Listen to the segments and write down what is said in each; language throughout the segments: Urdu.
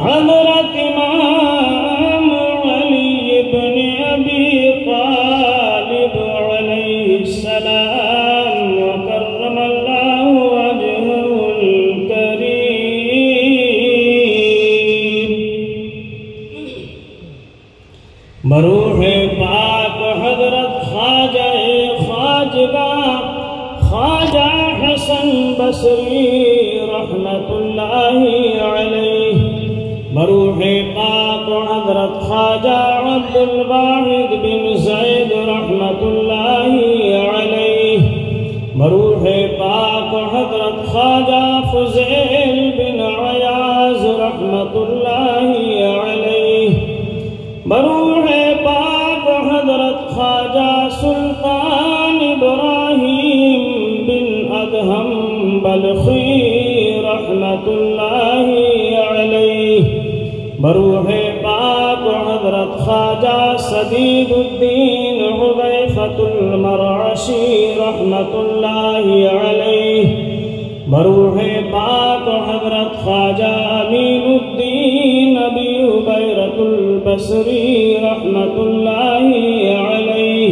حضرت امام علی ابن ابی طالب علیہ السلام وکرم اللہ وجہہ الکریم، بروح پاک حضرت خواجہ خواجہ حسن بصری رحمت اللہ علیہ، بروح پاک حضرت خواجہ عبد الواحد بن زید رحمت اللہ علیہ، بروح پاک حضرت خواجہ فضیل بن عیاض رحمت اللہ علیہ، بروح پاک حضرت خواجہ سلطان ابراہیم بن ادہم بلخی رحمت اللہ علیہ، بروح پاک حضرت خواجہ سدید الدین حذیفۃ المرعشی رحمت اللہ علیہ، بروح پاک حضرت خواجہ امین الدین ابی عبیرۃ البصری رحمت اللہ علیہ،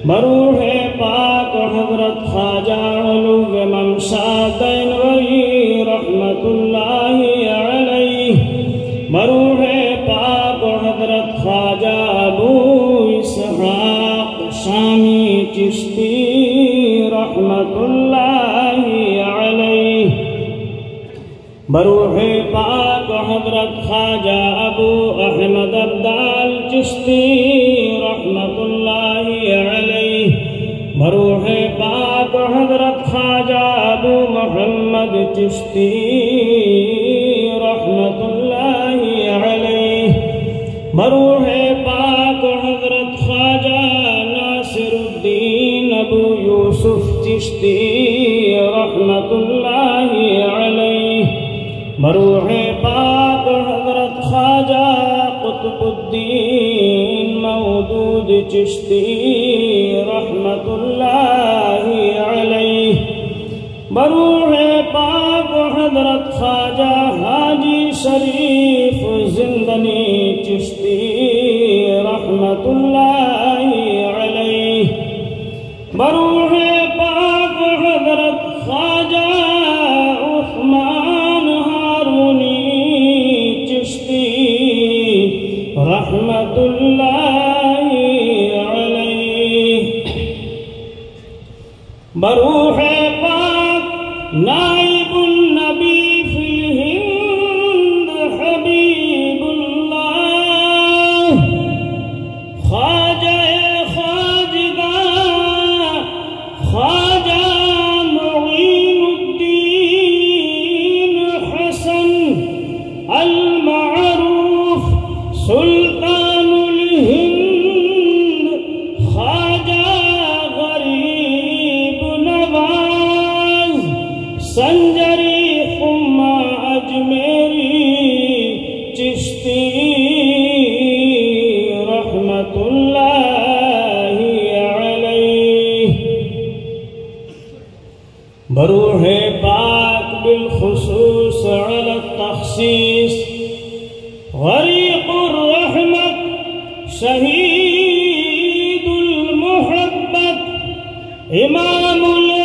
بروح پاک حضرت خواجہ علو ممشا دینوری رحمت اللہ علیہ، بروح پاک حضرت خواجہ ابو اسحاق شامی چشتی رحمت اللہ علیہ، بروح پاک حضرت خواجہ ابو احمد عبدال چشتی رحمت اللہ علیہ، بروح پاک حضرت خواجہ ابو محمد چشتی رحمت اللہ علیہ، بروح پاک حضرت خواجہ ناصر الدین ابو یوسف چشتی رحمت اللہ علیہ، بروح پاک حضرت خواجہ قطب الدین مودود چشتی رحمت اللہ علیہ، بروح پاک حضرت خواجہ حاجی شریف زندنی چشتی رحمت اللہ علیہ، بروح پاک حضرت خواجہ عثمان ہارونی چشتی رحمت اللہ علیہ، بروح پاک نائب النبی فی الہند حبیب اللہ خواجہ خواجہ معین الدین حسن المعروف سلطان الہند خواجہ غریب نواز سنجری خما اجمیری چشتی رحمت اللہ علیہ، بروح پاک بالخصوص علی التخصیص غریق الرحمت شہید المحبت امام العارفین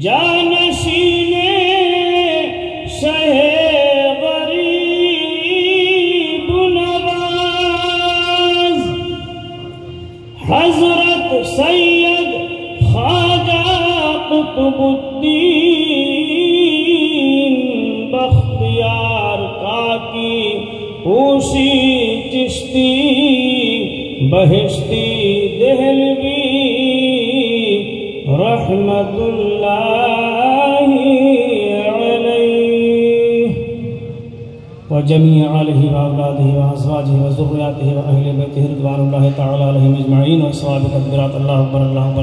جانشین شہ غریب نواز حضرت سید خواجہ قطب الدین بختیار کاکی پوشی چشتی بہشتی دہلوی رحمت اللہ علیہ، وجميع آله وأولاده وأزواجه وذرياته وأهل بيته رضوان الله تعالى عليهم أجمعين، وصحابه تكبيرات الله أكبر الله أكبر.